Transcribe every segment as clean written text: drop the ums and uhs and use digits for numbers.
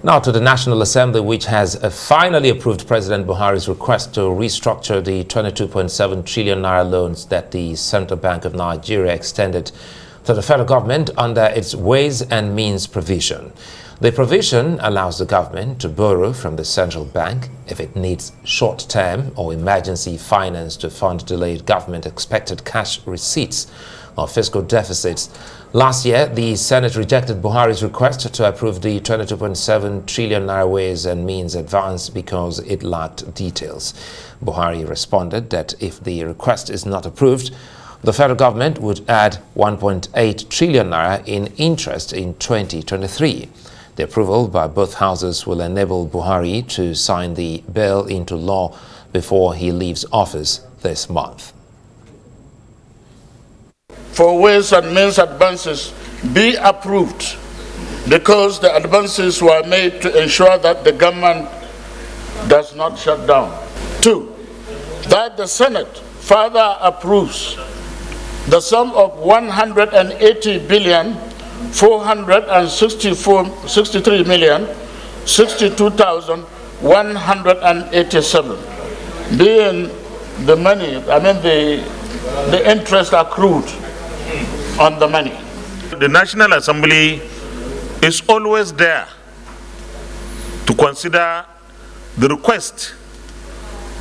Now to the National Assembly, which has finally approved President Buhari's request to restructure the 22.7 trillion naira loans that the Central Bank of Nigeria extended to the federal government under its Ways and Means provision. The provision allows the government to borrow from the central bank if it needs short-term or emergency finance to fund delayed government expected cash receipts or fiscal deficits. Last year, the Senate rejected Buhari's request to approve the 22.7 trillion naira Ways and Means advance because it lacked details. Buhari responded that if the request is not approved, the federal government would add 1.8 trillion naira in interest in 2023. The approval by both houses will enable Buhari to sign the bill into law before he leaves office this month. For Ways and Means advances be approved because the advances were made to ensure that the government does not shut down. 2, that the Senate further approves the sum of 180 billion 463 million 62,187 being the money, the interest accrued on the money. The National Assembly is always there to consider the request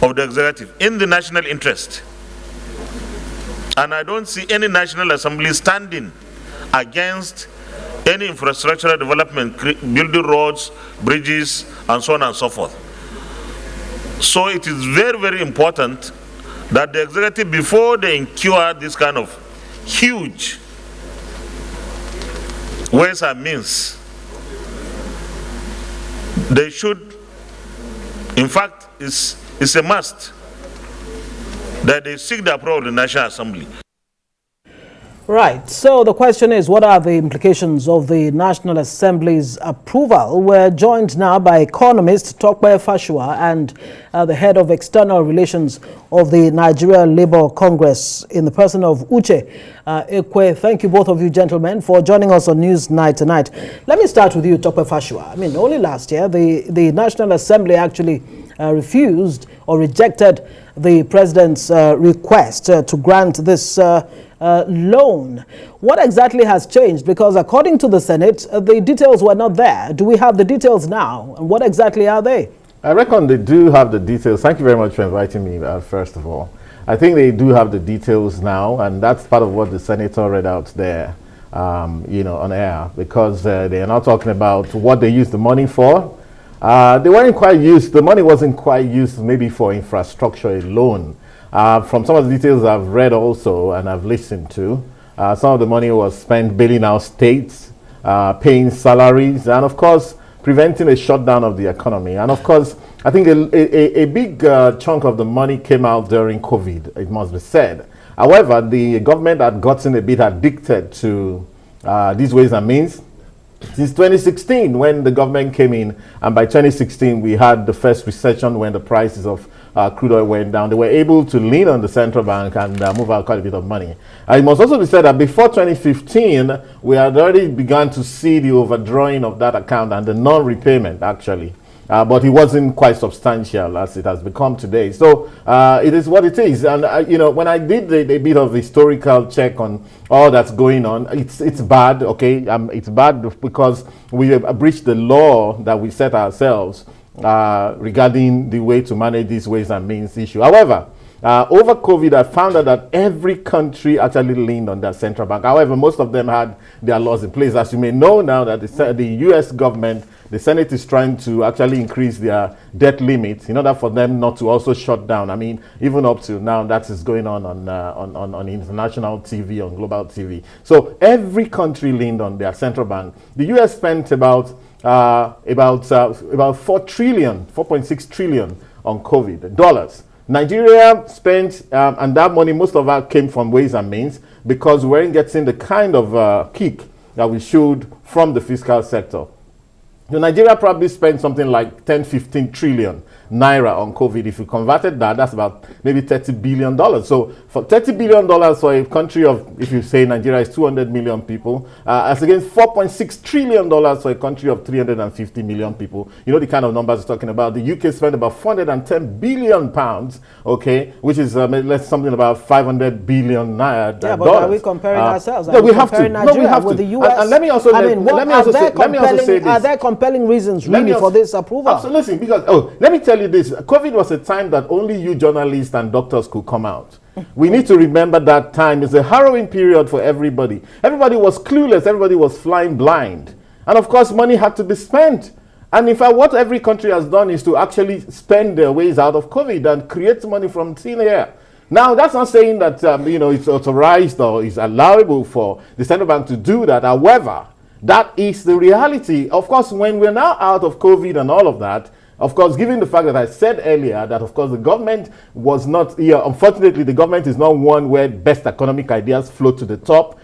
of the executive in the national interest. And I don't see any National Assembly standing against any infrastructural development, building roads, bridges, and so on and so forth. So it is very, very important that the executive, before they incur this kind of huge ways and means, they should, in fact, it's a must that they seek the approval of the National Assembly. Right. So the question is, what are the implications of the National Assembly's approval? We're joined now by economist Tope Fasua and the head of external relations of the Nigeria Labour Congress in the person of Uche. Ekwe, thank you both of you gentlemen for joining us on News Night tonight. Let me start with you, Tope Fasua. Only last year the National Assembly actually refused or rejected the president's request to grant this loan. What exactly has changed? Because according to the Senate, the details were not there. Do we have the details now? And what exactly are they? I reckon they do have the details. Thank you very much for inviting me, first of all. I think they do have the details now, and that's part of what the senator read out there, on air, because they are not talking about what they used the money for. They weren't quite used, the money wasn't quite used maybe for infrastructure alone. From some of the details I've read also and I've listened to, some of the money was spent bailing out states, paying salaries, and of course, preventing a shutdown of the economy. And of course, I think a big chunk of the money came out during COVID, it must be said. However, the government had gotten a bit addicted to these ways and means since 2016, when the government came in, and by 2016 we had the first recession when the prices of crude oil went down. They were able to lean on the central bank and move out quite a bit of money. It must also be said that before 2015, we had already begun to see the overdrawing of that account and the non-repayment actually. But it wasn't quite substantial as it has become today. So it is what it is. And when I did a bit of historical check on all that's going on, it's bad. Okay, it's bad because we have breached the law that we set ourselves regarding the way to manage these ways and means issue. However, over COVID, I found out that every country actually leaned on their central bank. However, most of them had their laws in place. As you may know now that the U.S. government, the Senate is trying to actually increase their debt limit in order for them not to also shut down. Even up to now, that is going on international TV, on global TV. So every country leaned on their central bank. The U.S. spent about 4.6 trillion on COVID dollars. Nigeria spent, and that money, most of that came from Ways and Means because we weren't getting the kind of kick that we should from the fiscal sector. Nigeria probably spent something like 10, 15 trillion naira on COVID. If you converted that, that's about maybe $30 billion. So for $30 billion for a country of, if you say Nigeria is 200 million people, as against $4.6 trillion for a country of 350 million people, you know the kind of numbers we're talking about. The UK spent about 410 billion pounds, okay, which is something about 500 billion naira. Yeah, but are we comparing ourselves? No, we have to. Nigeria No, we have with to. The US? And let me also say this. Are there compelling reasons really for this approval? Absolutely, because let me tell you this: COVID was a time that only you journalists and doctors could come out. We need to remember that time is a harrowing period for everybody. Everybody was clueless. Everybody was flying blind, and of course, money had to be spent. And in fact, what every country has done is to actually spend their ways out of COVID and create money from thin air. Now, that's not saying that it's authorized or is allowable for the central bank to do that. However, that is the reality. Of course, when we're now out of COVID and all of that, of course, given the fact that I said earlier that, of course, the government was not, unfortunately, the government is not one where best economic ideas float to the top.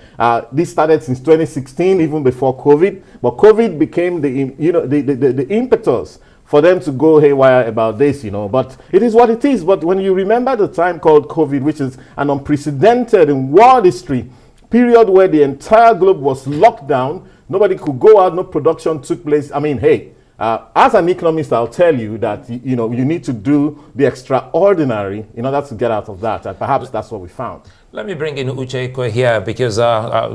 This started since 2016, even before COVID. But COVID became the impetus for them to go haywire about this, But it is what it is. But when you remember the time called COVID, which is an unprecedented in world history, period where the entire globe was locked down, nobody could go out, no production took place. I mean, hey, as an economist, I'll tell you that you need to do the extraordinary in order to get out of that, and perhaps that's what we found. Let me bring in Uche Ekwe here, because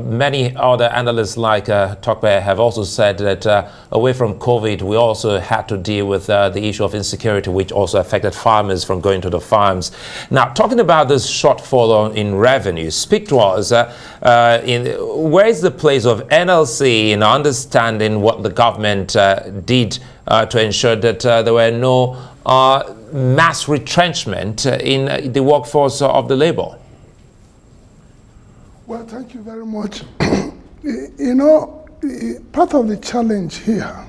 many other analysts like Tope have also said that away from COVID, we also had to deal with the issue of insecurity, which also affected farmers from going to the farms. Now, talking about this shortfall in revenue, speak to us. Where is the place of NLC in understanding what the government did to ensure that there were no mass retrenchment in the workforce of the labor? Well, thank you very much. Part of the challenge here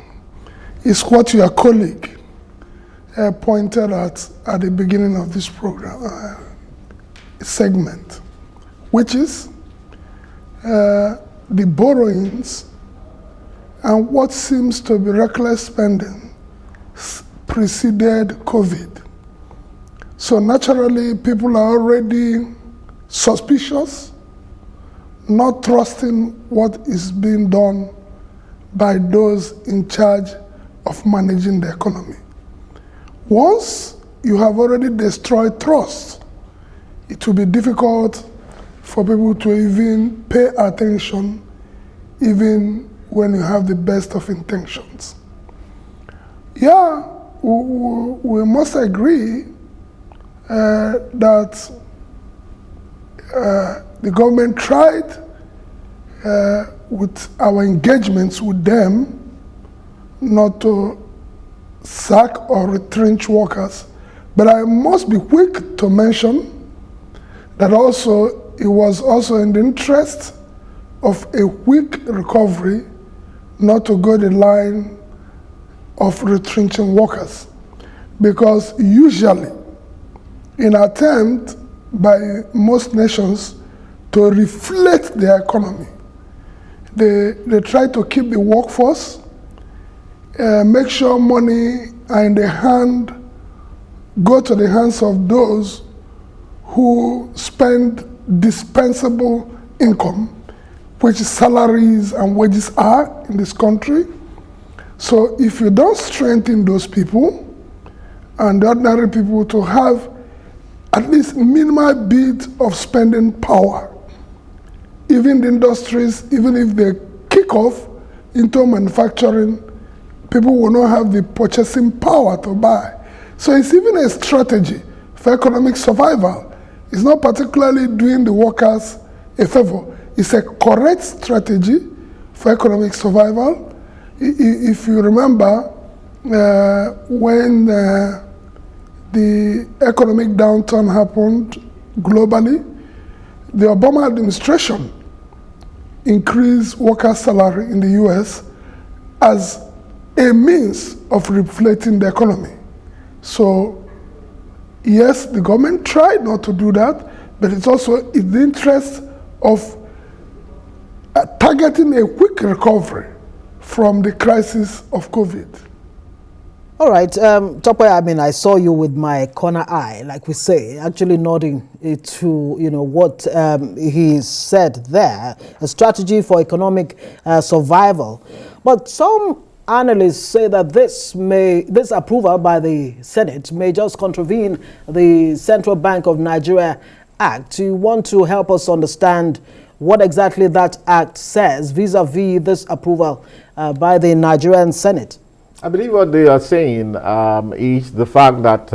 is what your colleague pointed at the beginning of this program segment, which is the borrowings and what seems to be reckless spending preceded COVID. So naturally, people are already suspicious, not trusting what is being done by those in charge of managing the economy. Once you have already destroyed trust, it will be difficult for people to even pay attention, even when you have the best of intentions. Yeah, we must agree that the government tried with our engagements with them not to sack or retrench workers. But I must be quick to mention that also it was also in the interest of a quick recovery not to go the line of retrenching workers. Because usually in attempt by most nations to reflate their economy, they try to keep the workforce, make sure money are in the hand, go to the hands of those who spend dispensable income, which salaries and wages are in this country. So if you don't strengthen those people and the ordinary people to have at least minimal bit of spending power, even the industries, even if they kick off into manufacturing, people will not have the purchasing power to buy. So it's even a strategy for economic survival. It's not particularly doing the workers a favor. It's a correct strategy for economic survival. If you remember, when the economic downturn happened globally, the Obama administration increased workers' salary in the US as a means of reflating the economy. So, yes, the government tried not to do that, but it's also in the interest of targeting a quick recovery from the crisis of COVID. All right, Tope, I mean, I saw you with my corner eye, like we say, actually nodding to, what he said there, a strategy for economic survival. But some analysts say that this approval by the Senate may just contravene the Central Bank of Nigeria Act. You want to help us understand what exactly that act says vis-a-vis this approval by the Nigerian Senate? I believe what they are saying is the fact that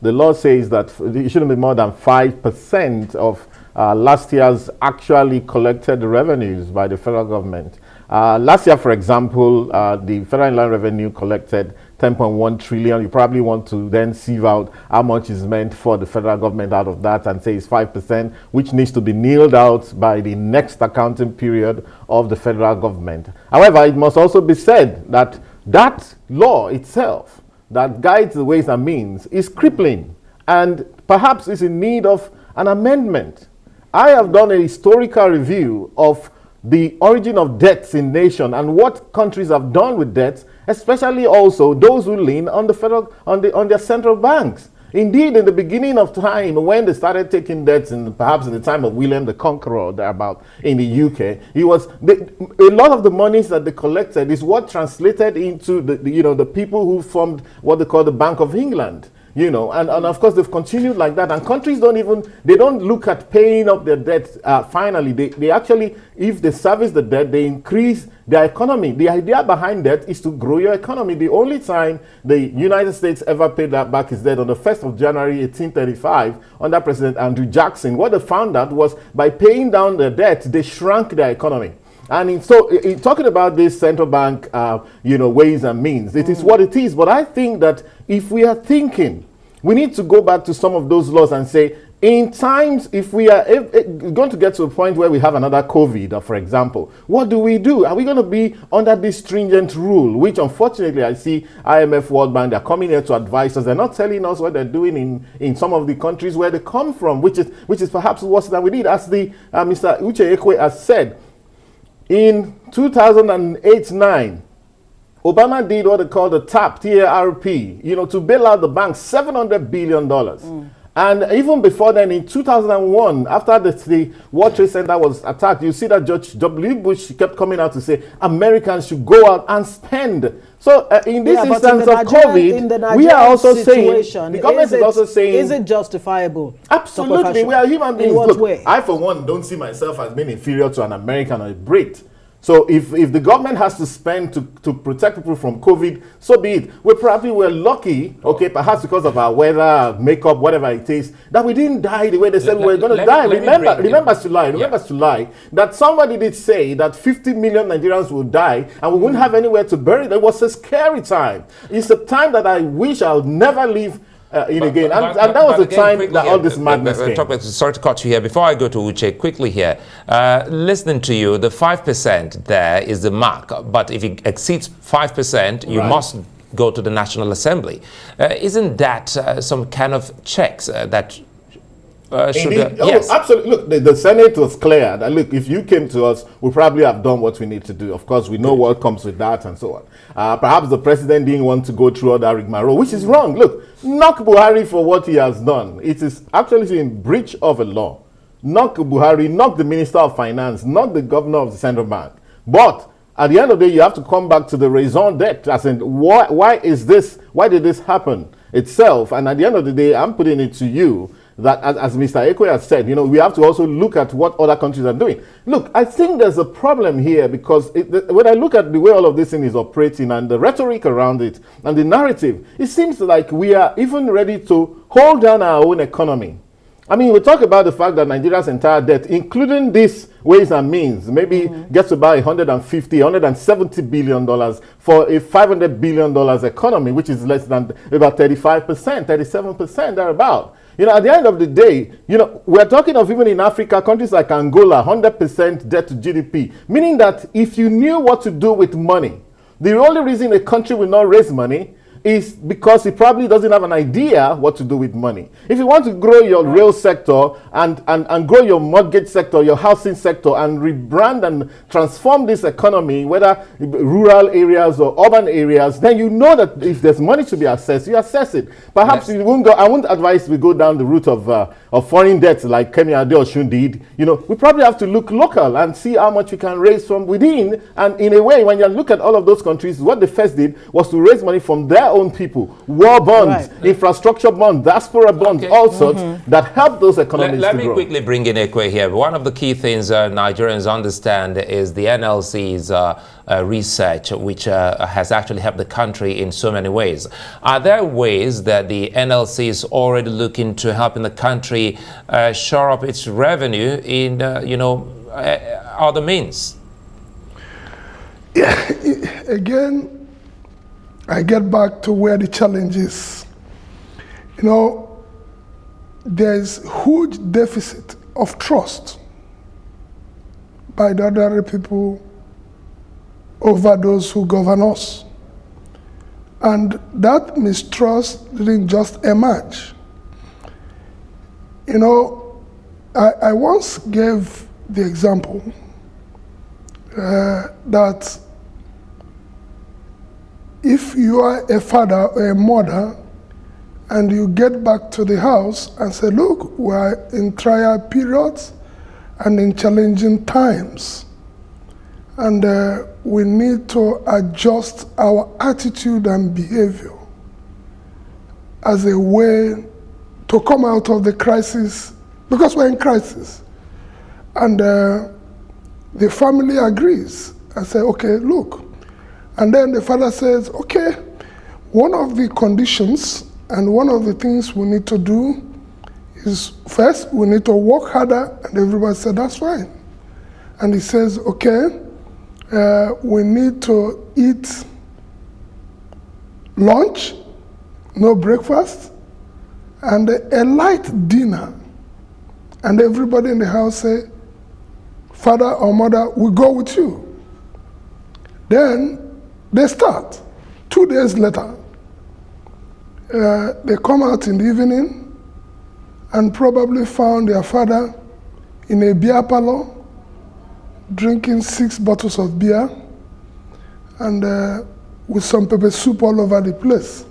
the law says that it shouldn't be more than 5% of last year's actually collected revenues by the federal government. Last year, for example, the federal inland revenue collected 10.1 trillion. You probably want to then sieve out how much is meant for the federal government out of that and say it's 5%, which needs to be nailed out by the next accounting period of the federal government. However, it must also be said that that law itself that guides the ways and means is crippling and perhaps is in need of an amendment. I have done a historical review of the origin of debts in nation and what countries have done with debts, especially also those who lean on the on their central banks. Indeed, in the beginning of time, when they started taking debts, perhaps in the time of William the Conqueror, thereabout in the UK, a lot of the monies that they collected is what translated into the people who formed what they call the Bank of England. And of course they've continued like that, and countries don't look at paying up their debt. Finally, they actually, if they service the debt, they increase their economy. The idea behind that is to grow your economy. The only time the United States ever paid that back is debt on the 1st of January 1835 under President Andrew Jackson. What they found out was by paying down their debt, they shrunk their economy. And in talking about this central bank, ways and means, it is what it is. But I think that if we are thinking, we need to go back to some of those laws and say, in times, if we are going to get to a point where we have another COVID, for example, what do we do? Are we going to be under this stringent rule, which unfortunately I see IMF, World Bank, they're coming here to advise us. They're not telling us what they're doing in some of the countries where they come from, which is perhaps worse than we did. As the Mr. Uche Ekwe has said, in 2008-9, Obama did what they call the TARP, T-A-R-P, to bail out the banks, $700 billion. And even before then, in 2001, after the World Trade Center was attacked, you see that George W. Bush kept coming out to say Americans should go out and spend. So in this instance of COVID, we are also saying, the government is also saying, is it justifiable? Absolutely, we are human beings. In what way? I, for one, don't see myself as being inferior to an American or a Brit. So if the government has to spend to protect people from COVID, so be it. We probably were lucky, okay, perhaps because of our weather, makeup, whatever it is, that we didn't die the way they said we were going to die. Remember to lie, that somebody did say that 50 million Nigerians will die and we wouldn't have anywhere to bury them. It was a scary time. It's a time that I wish I would never live again. And that was the time that all this madness came. Sorry to cut you here. Before I go to Uche, quickly here, listening to you, the 5% there is the mark. But if it exceeds 5%, you must go to the National Assembly. Isn't that some kind of checks that yes. Absolutely. Look, the Senate was clear that, look, if you came to us, we probably have done what we need to do. Of course, we know what comes with that and so on. Perhaps the president didn't want to go through all that rigmarole, which is wrong. Look, knock Buhari for what he has done. It is actually in breach of a law. Knock Buhari, knock the Minister of Finance, knock the Governor of the Central Bank. But at the end of the day, you have to come back to the raison d'etre, as in, why did this happen itself? And at the end of the day, I'm putting it to you that, as Mr. Ekwe has said, we have to also look at what other countries are doing. Look, I think there's a problem here because when I look at the way all of this thing is operating and the rhetoric around it and the narrative, it seems like we are even ready to hold down our own economy. I mean, we talk about the fact that Nigeria's entire debt, including this ways and means, maybe gets to about $170 billion for a $500 billion economy, which is less than about 35%, 37%, thereabout. At the end of the day, we're talking of even in Africa, countries like Angola, 100% debt to GDP, meaning that if you knew what to do with money, the only reason a country will not raise money is because he probably doesn't have an idea what to do with money. If you want to grow your real sector and grow your mortgage sector, your housing sector, and rebrand and transform this economy, whether rural areas or urban areas, then you know that if there's money to be accessed, you access it. Perhaps you won't go. I won't advise we go down the route of foreign debt like Kemi Adeosun did. You know, we probably have to look local and see how much we can raise from within. And in a way, when you look at all of those countries, what they first did was to raise money from their own people. War bonds, infrastructure bonds, diaspora bonds, all sorts that help those economies Let to me grow. quickly bring in Ekwe here. One of the key things Nigerians understand is the NLC's research, which has actually helped the country in so many ways. Are there ways that the NLC is already looking to helping the country shore up its revenue in, other means? Yeah, again, I get back to where the challenge is. You know, there's huge deficit of trust by the ordinary people over those who govern us. And that mistrust didn't just emerge. You know, I once gave the example that if you are a father or a mother and you get back to the house and say, look, we're in trial periods and in challenging times, and we need to adjust our attitude and behavior as a way to come out of the crisis, because we're in crisis. And the family agrees. I say, okay, look. And then the father says, okay, one of the conditions and one of the things we need to do is, first, we need to work harder. And everybody said, that's fine. And he says, okay, we need to eat lunch, no breakfast, and a light dinner. And everybody in the house say, father or mother, we go with you. Then they start. 2 days later, they come out in the evening and probably found their father in a beer parlor drinking 6 bottles of beer and with some pepper soup all over the place.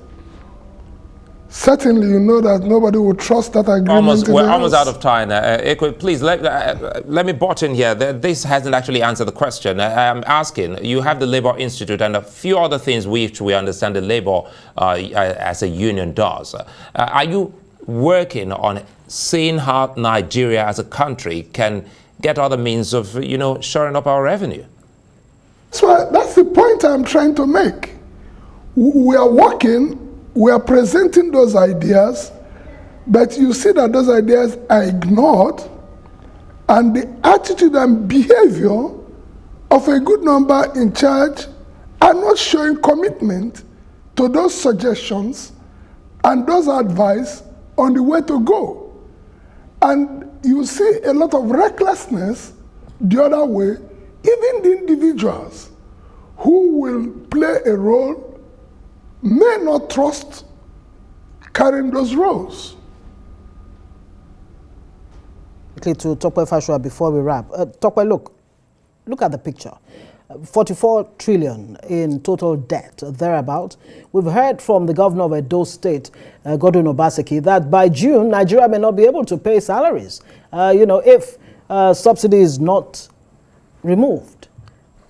Certainly, you know that nobody will trust that agreement. We're almost out of time. Ekwe, please, let me butt in here. This hasn't actually answered the question. I'm asking, you have the Labour Institute and a few other things which we understand the Labour as a union does. Are you working on seeing how Nigeria as a country can get other means of, shoring up our revenue? So that's the point I'm trying to make. We are working. We are presenting those ideas, but you see that those ideas are ignored, and the attitude and behavior of a good number in charge are not showing commitment to those suggestions and those advice on the way to go. And you see a lot of recklessness the other way, even the individuals who will play a role may not trust carrying those roles. To Tope Fasua before we wrap. Tope, look at the picture. 44 trillion in total debt, thereabout. We've heard from the governor of Edo State, Godwin Obaseki, that by June, Nigeria may not be able to pay salaries, if subsidy is not removed.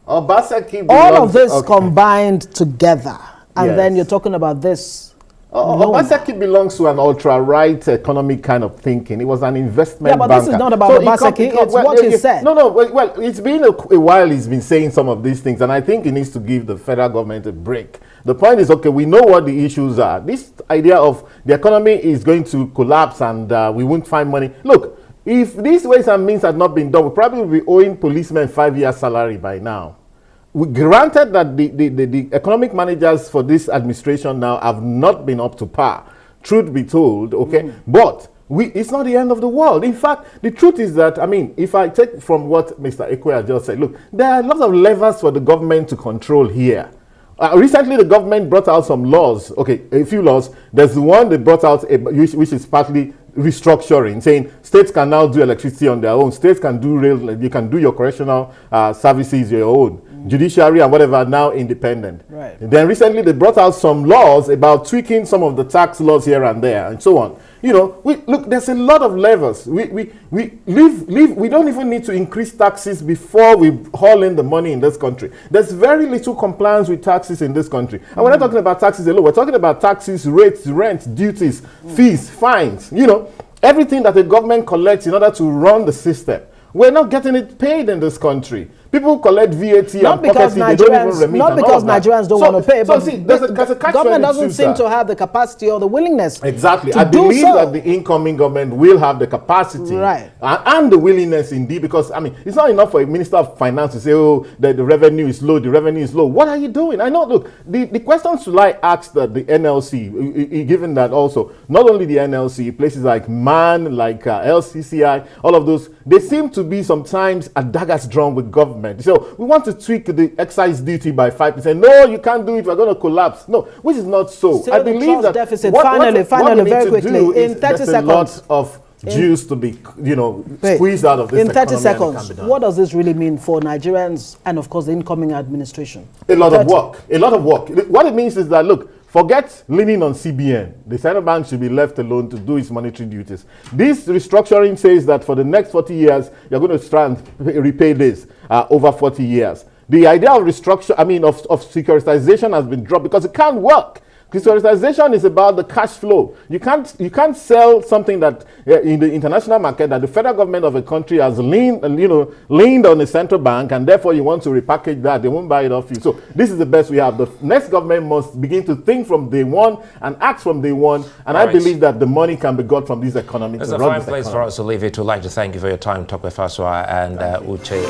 Obaseki all of this combined together. And then you're talking about this. Obaseki belongs to an ultra-right economic kind of thinking. It was an investment banker. Yeah, but this is not about Obaseki, it's what he said. No, it's been a while he's been saying some of these things, and I think he needs to give the federal government a break. The point is, okay, we know what the issues are. This idea of the economy is going to collapse and we won't find money. Look, if these ways and means had not been done, we probably would be owing policemen 5 years' salary by now. We granted that the economic managers for this administration now have not been up to par, truth be told, okay? But it's not the end of the world. In fact, the truth is that, if I take from what Mr. Ekwe just said, look, there are lots of levers for the government to control here. Recently, the government brought out some laws. Okay, a few laws. There's the one they brought out, which is partly restructuring, saying states can now do electricity on their own. States can do rail. You can do your correctional services your own. Judiciary and whatever now independent. Right. And then recently they brought out some laws about tweaking some of the tax laws here and there and so on. You know, look, there's a lot of levers. We don't even need to increase taxes before we haul in the money in this country. There's very little compliance with taxes in this country. And we're not talking about taxes alone. We're talking about taxes, rates, rent, duties, fees, fines, you know, everything that the government collects in order to run the system. We're not getting it paid in this country. People collect VAT not and because pocket they don't even remit. Not because Nigerians don't want to pay, but see, there's a government doesn't seem to have the capacity or the willingness. Exactly. I believe that the incoming government will have the capacity and the willingness indeed, because, I mean, it's not enough for a minister of finance to say, oh, the revenue is low, the revenue is low. What are you doing? I know, look, the questions should I ask that the NLC, given that also, not only the NLC, places like MAN, like LCCI, all of those, they seem to be sometimes a daggers drawn with government. So we want to tweak the excise duty by 5%. No, you can't do it. We're going to collapse. No, which is not so. Still I believe that deficit. Finally, very quickly, in 30 seconds. A lot of juice to be, you know, squeezed out of this. In 30 seconds, what does this really mean for Nigerians and, of course, the incoming administration? A lot of work. A lot of work. What it means is that, look, forget leaning on CBN. The central bank should be left alone to do its monetary duties. This restructuring says that for the next 40 years, you're going to try and repay this over 40 years. The idea of restructure, of securitization has been dropped because it can't work. Securitization is about the cash flow. You can't sell something that in the international market that the federal government of a country has leaned on the central bank, and therefore you want to repackage that. They won't buy it off you. So this is the best we have. The next government must begin to think from day one and act from day one. And I believe that the money can be got from this economy. It's a fine place for us to leave it. We'd like to thank you for your time, Tope Fasua and Uche.